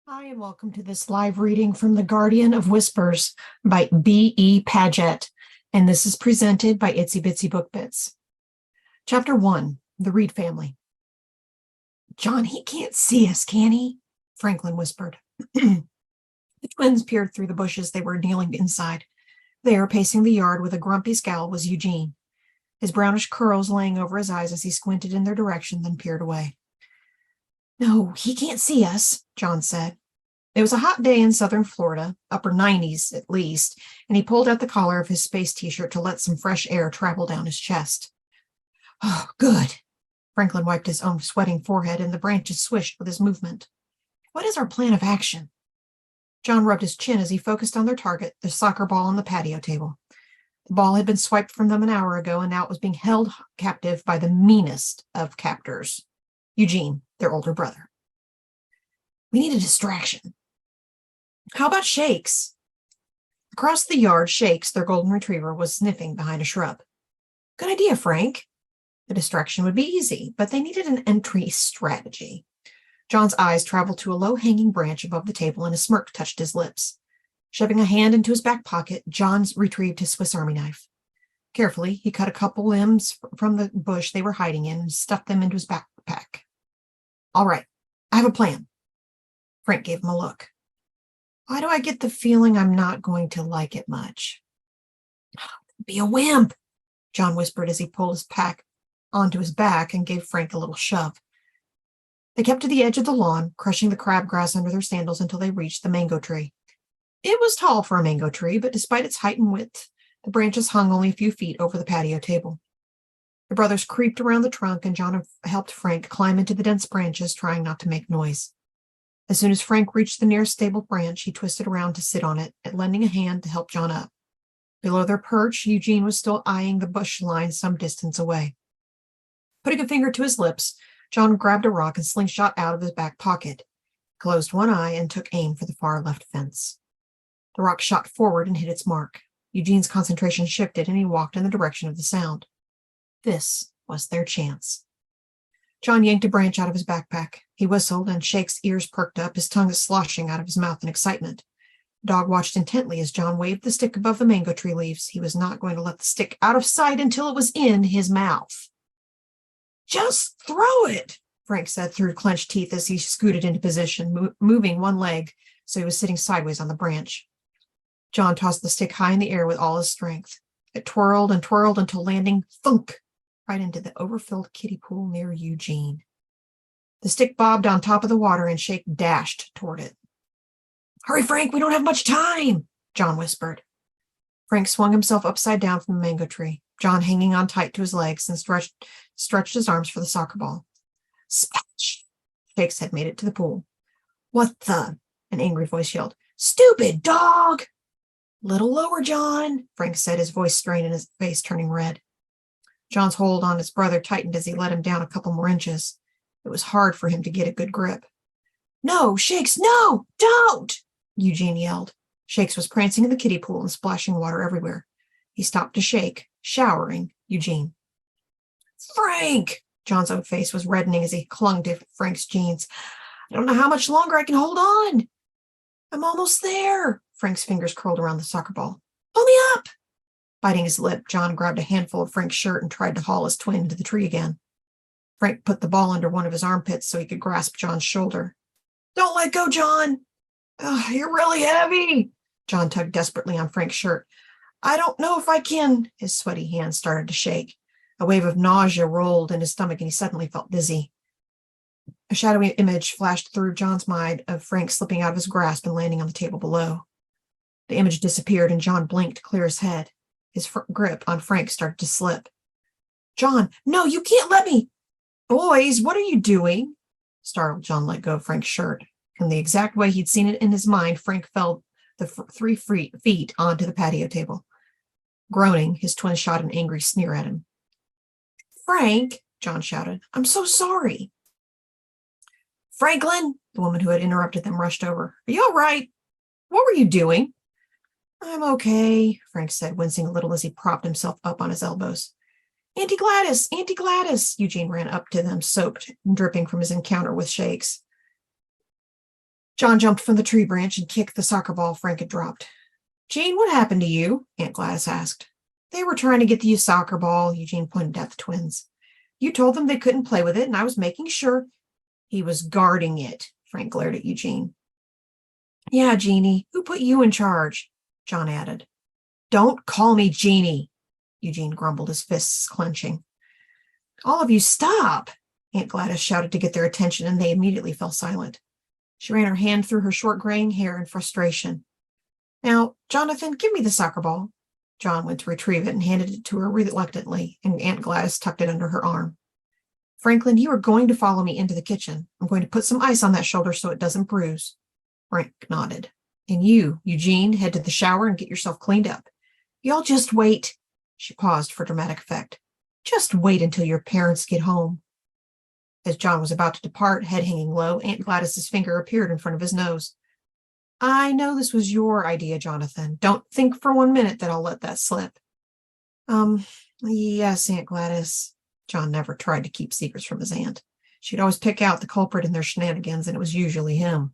Hi, and welcome to this live reading from The Guardian of Whispers by B.E. Padgett, and this is presented by Itsy Bitsy Book Bits. Chapter 1, The Reed Family. John, he can't see us, can he? Franklin whispered. The twins peered through the bushes they were kneeling inside. There, pacing the yard with a grumpy scowl, was Eugene, his brownish curls laying over his eyes as he squinted in their direction, then peered away. No, he can't see us, John said. It was a hot day in southern Florida, upper 90s at least, and he pulled out the collar of his space t-shirt to let some fresh air travel down his chest. Oh, good. Franklin wiped his own sweating forehead, and the branches swished with his movement. What is our plan of action? John rubbed his chin as he focused on their target, the soccer ball on the patio table. The ball had been swiped from them an hour ago, and now it was being held captive by the meanest of captors, Eugene, their older brother. We need a distraction. How about Shakes? Across the yard, Shakes, their golden retriever, was sniffing behind a shrub. Good idea, Frank. The distraction would be easy, but they needed an entry strategy. John's eyes traveled to a low-hanging branch above the table, and a smirk touched his lips. Shoving a hand into his back pocket, John retrieved his Swiss Army knife. Carefully, he cut a couple limbs from the bush they were hiding in and stuffed them into his backpack. All right, I have a plan. Frank gave him a look. Why do I get the feeling I'm not going to like it much? Be a wimp, John whispered as he pulled his pack onto his back and gave Frank a little shove. They kept to the edge of the lawn, crushing the crabgrass under their sandals until they reached the mango tree. It was tall for a mango tree, but despite its height and width, the branches hung only a few feet over the patio table. The brothers creeped around the trunk, and John helped Frank climb into the dense branches, trying not to make noise. As soon as Frank reached the nearest stable branch, he twisted around to sit on it, lending a hand to help John up. Below their perch, Eugene was still eyeing the bush line some distance away. Putting a finger to his lips, John grabbed a rock and slingshot out of his back pocket, closed one eye, and took aim for the far left fence. The rock shot forward and hit its mark. Eugene's concentration shifted, and he walked in the direction of the sound. This was their chance. John yanked a branch out of his backpack. He whistled, and Shake's ears perked up, his tongue sloshing out of his mouth in excitement. The dog watched intently as John waved the stick above the mango tree leaves. He was not going to let the stick out of sight until it was in his mouth. Just throw it, Frank said through clenched teeth as he scooted into position, moving one leg so he was sitting sideways on the branch. John tossed the stick high in the air with all his strength. It twirled and twirled until landing thunk right into the overfilled kiddie pool near Eugene. The stick bobbed on top of the water, and Shake dashed toward it. Hurry, Frank, we don't have much time, John whispered. Frank swung himself upside down from the mango tree, John hanging on tight to his legs, and stretched his arms for the soccer ball. Splash! Shake's had made it to the pool. What the? An angry voice yelled. Stupid dog! Little lower, John, Frank said, his voice strained and his face turning red. John's hold on his brother tightened as he let him down a couple more inches. It was hard for him to get a good grip. No, Shakes, no, don't, Eugene yelled. Shakes was prancing in the kiddie pool and splashing water everywhere. He stopped to shake, showering Eugene. Frank! John's own face was reddening as he clung to Frank's jeans. I don't know how much longer I can hold on. I'm almost there. Frank's fingers curled around the soccer ball. Pull me up! Biting his lip, John grabbed a handful of Frank's shirt and tried to haul his twin into the tree again. Frank put the ball under one of his armpits so he could grasp John's shoulder. Don't let go, John! Oh, you're really heavy! John tugged desperately on Frank's shirt. I don't know if I can. His sweaty hands started to shake. A wave of nausea rolled in his stomach, and he suddenly felt dizzy. A shadowy image flashed through John's mind of Frank slipping out of his grasp and landing on the table below. The image disappeared, and John blinked to clear his head. His grip on Frank started to slip. John, no, you can't let me! Boys, what are you doing? Startled, John let go of Frank's shirt. In the exact way he'd seen it in his mind, Frank fell the 3 feet onto the patio table. Groaning, his twin shot an angry sneer at him. Frank, John shouted, I'm so sorry. Franklin, the woman who had interrupted them rushed over. Are you all right? What were you doing? I'm okay, Frank said, wincing a little as he propped himself up on his elbows. Auntie Gladys, Auntie Gladys, Eugene ran up to them, soaked and dripping from his encounter with Shakes. John jumped from the tree branch and kicked the soccer ball Frank had dropped. Jean, what happened to you? Aunt Gladys asked. They were trying to get the soccer ball, Eugene pointed at the twins. You told them they couldn't play with it, and I was making sure. He was guarding it, Frank glared at Eugene. Yeah, Jeannie, who put you in charge? John added. Don't call me Jeannie, Eugene grumbled, his fists clenching. All of you stop, Aunt Gladys shouted to get their attention, and they immediately fell silent. She ran her hand through her short graying hair in frustration. Now, Jonathan, give me the soccer ball. John went to retrieve it and handed it to her reluctantly, and Aunt Gladys tucked it under her arm. Franklin, you are going to follow me into the kitchen. I'm going to put some ice on that shoulder so it doesn't bruise. Frank nodded. And you, Eugene, head to the shower and get yourself cleaned up. Y'all just wait. She paused for dramatic effect. Just wait until your parents get home. As John was about to depart, head hanging low, Aunt Gladys's finger appeared in front of his nose. I know this was your idea, Jonathan. Don't think for 1 minute that I'll let that slip. Yes, Aunt Gladys. John never tried to keep secrets from his aunt. She'd always pick out the culprit in their shenanigans, and it was usually him.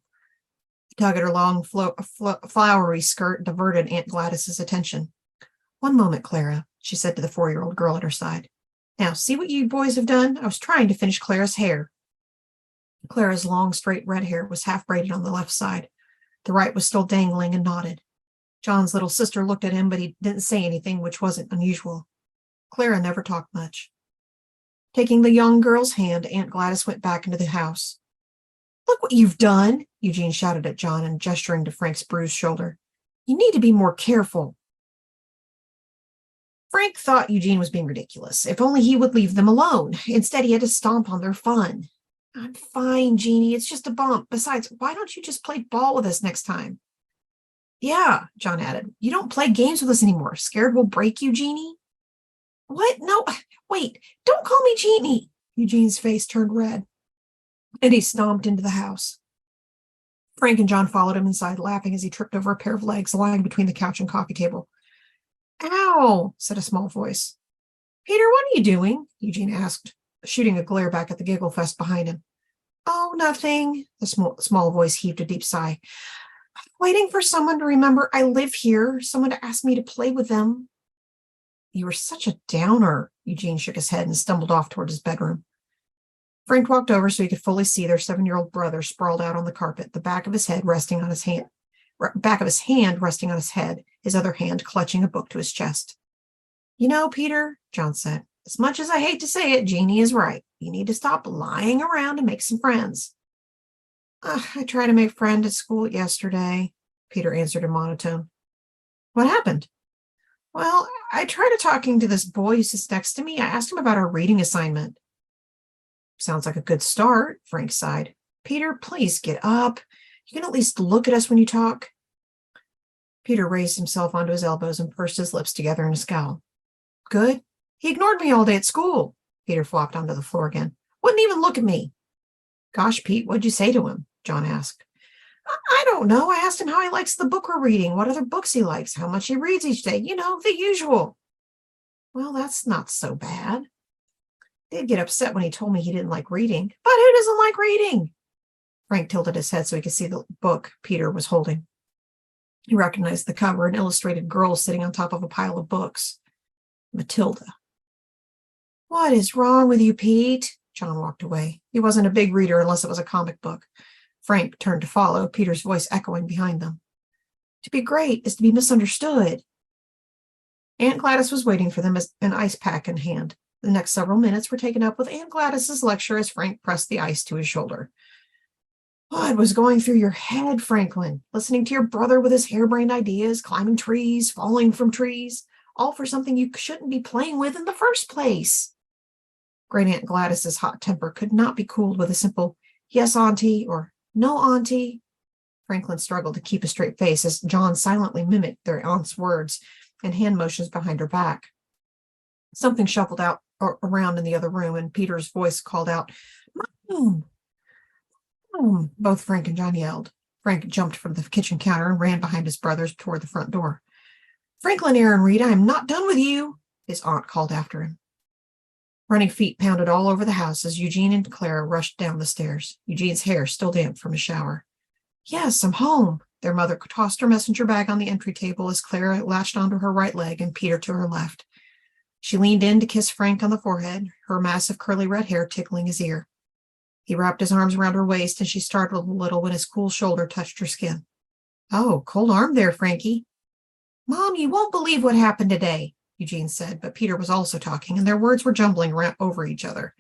He tug at her long, flowery skirt diverted Aunt Gladys's attention. One moment, Clara, she said to the 4-year-old girl at her side. Now, see what you boys have done? I was trying to finish Clara's hair. Clara's long, straight red hair was half braided on the left side. The right was still dangling and knotted. John's little sister looked at him, but he didn't say anything, which wasn't unusual. Clara never talked much. Taking the young girl's hand, Aunt Gladys went back into the house. Look what you've done, Eugene shouted at John and gesturing to Frank's bruised shoulder. You need to be more careful. Frank thought Eugene was being ridiculous. If only he would leave them alone. Instead, he had to stomp on their fun. I'm fine, Jeannie. It's just a bump. Besides, why don't you just play ball with us next time? Yeah, John added. You don't play games with us anymore. Scared we'll break you, Jeannie? What? No, wait. Don't call me Jeannie. Eugene's face turned red, and he stomped into the house. Frank and John followed him inside, laughing as he tripped over a pair of legs lying between the couch and coffee table. Ow, said a small voice. Peter, what are you doing? Eugene asked, shooting a glare back at the giggle fest behind him. Oh, nothing. The small voice heaved a deep sigh. Waiting for someone to remember I live here, someone to ask me to play with them. You were such a downer. Eugene shook his head and stumbled off toward his bedroom. Frank walked over so he could fully see their 7-year-old brother sprawled out on the carpet, the back of his hand resting on his head, his other hand clutching a book to his chest. You know, Peter, John said, as much as I hate to say it, Jeannie is right. You need to stop lying around and make some friends. I tried to make friends at school yesterday, Peter answered in monotone. What happened? Well, I tried talking to this boy who sits next to me. I asked him about our reading assignment. Sounds like a good start, Frank sighed. Peter, please get up. You can at least look at us when you talk. Peter raised himself onto his elbows and pursed his lips together in a scowl. Good. He ignored me all day at school. Peter flopped onto the floor again. Wouldn't even look at me. Gosh, Pete, what'd you say to him? John asked. I don't know. I asked him how he likes the book we're reading, what other books he likes, how much he reads each day. You know, the usual. Well, that's not so bad. Did get upset when he told me he didn't like reading. But who doesn't like reading? Frank tilted his head so he could see the book Peter was holding. He recognized the cover, an illustrated girl sitting on top of a pile of books. Matilda. What is wrong with you, Pete? John walked away. He wasn't a big reader unless it was a comic book. Frank turned to follow, Peter's voice echoing behind them. To be great is to be misunderstood. Aunt Gladys was waiting for them, as an ice pack in hand. The next several minutes were taken up with Aunt Gladys's lecture as Frank pressed the ice to his shoulder. What was going through your head, Franklin? Listening to your brother with his harebrained ideas, climbing trees, falling from trees, all for something you shouldn't be playing with in the first place. Great Aunt Gladys's hot temper could not be cooled with a simple, yes, Auntie, or no, Auntie. Franklin struggled to keep a straight face as John silently mimicked their aunt's words and hand motions behind her back. Something shuffled out around in the other room, and Peter's voice called out, Mom! Mom! Both Frank and John yelled. Frank jumped from the kitchen counter and ran behind his brothers toward the front door. Franklin, Aaron Reed, I am not done with you, his aunt called after him. Running feet pounded all over the house as Eugene and Clara rushed down the stairs, Eugene's hair still damp from a shower. Yes, I'm home. Their mother tossed her messenger bag on the entry table as Clara latched onto her right leg and Peter to her left. She leaned in to kiss Frank on the forehead, her mass of curly red hair tickling his ear. He wrapped his arms around her waist, and she startled a little when his cool shoulder touched her skin. Oh, cold arm there, Frankie. Mom, you won't believe what happened today, Eugene said, but Peter was also talking, and their words were jumbling over each other.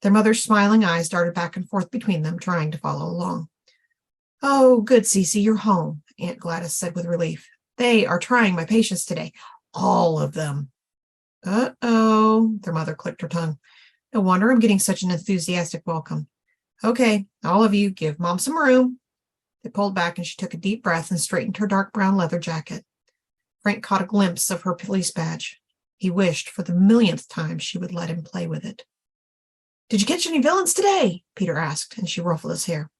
Their mother's smiling eyes darted back and forth between them, trying to follow along. Oh, good, Cece, you're home, Aunt Gladys said with relief. They are trying my patience today. All of them. Uh-oh, their mother clicked her tongue. No wonder I'm getting such an enthusiastic welcome. Okay, all of you, give Mom some room. They pulled back and she took a deep breath and straightened her dark brown leather jacket. Frank caught a glimpse of her police badge. He wished for the millionth time she would let him play with it. Did you catch any villains today? Peter asked, and she ruffled his hair.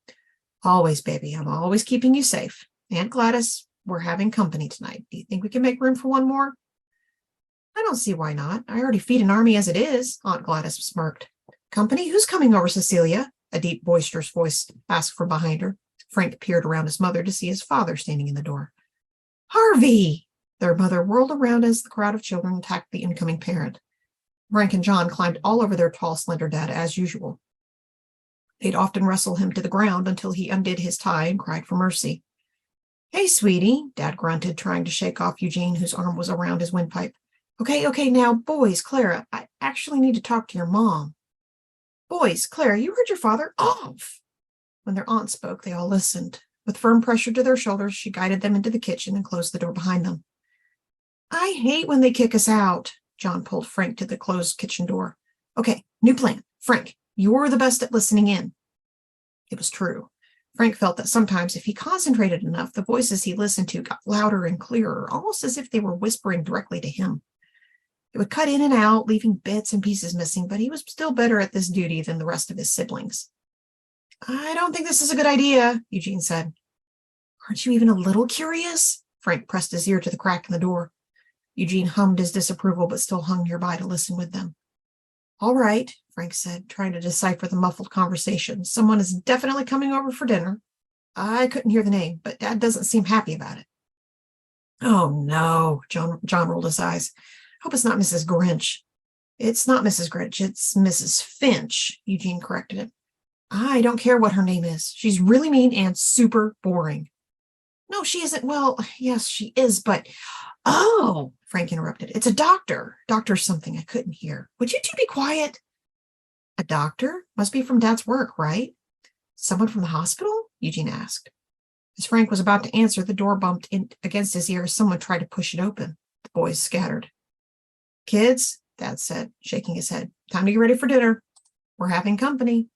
Always, baby. I'm always keeping you safe. Aunt Gladys, we're having company tonight. Do you think we can make room for one more? I don't see why not. I already feed an army as it is, Aunt Gladys smirked. Company? Who's coming over, Cecilia? A deep, boisterous voice asked from behind her. Frank peered around his mother to see his father standing in the door. Harvey! Their mother whirled around as the crowd of children attacked the incoming parent. Frank and Jon climbed all over their tall, slender dad as usual. They'd often wrestle him to the ground until he undid his tie and cried for mercy. Hey, sweetie, Dad grunted, trying to shake off Eugene, whose arm was around his windpipe. Okay, now, boys, Clara, I actually need to talk to your mom. Boys, Clara, you heard your father? Off! When their aunt spoke, they all listened. With firm pressure to their shoulders, she guided them into the kitchen and closed the door behind them. I hate when they kick us out. Jon pulled Frank to the closed kitchen door. Okay, new plan. Frank, you're the best at listening in. It was true. Frank felt that sometimes if he concentrated enough, the voices he listened to got louder and clearer, almost as if they were whispering directly to him. It would cut in and out, leaving bits and pieces missing, but he was still better at this duty than the rest of his siblings. I don't think this is a good idea, Eugene said. Aren't you even a little curious? Frank pressed his ear to the crack in the door. Eugene hummed his disapproval, but still hung nearby to listen with them. All right, Frank said, trying to decipher the muffled conversation. Someone is definitely coming over for dinner. I couldn't hear the name, but Dad doesn't seem happy about it. Oh, no, Jon rolled his eyes. Hope it's not Mrs. Grinch. It's not Mrs. Grinch, it's Mrs. Finch, Eugene corrected him. I don't care what her name is. She's really mean and super boring. No, she isn't. Well, yes, she is, but... Oh, Frank interrupted. It's a doctor. Doctor something I couldn't hear. Would you two be quiet? A doctor? Must be from Dad's work, right? Someone from the hospital? Eugene asked. As Frank was about to answer, the door bumped in against his ear as someone tried to push it open. The boys scattered. Kids, Dad said, shaking his head, time to get ready for dinner. We're having company.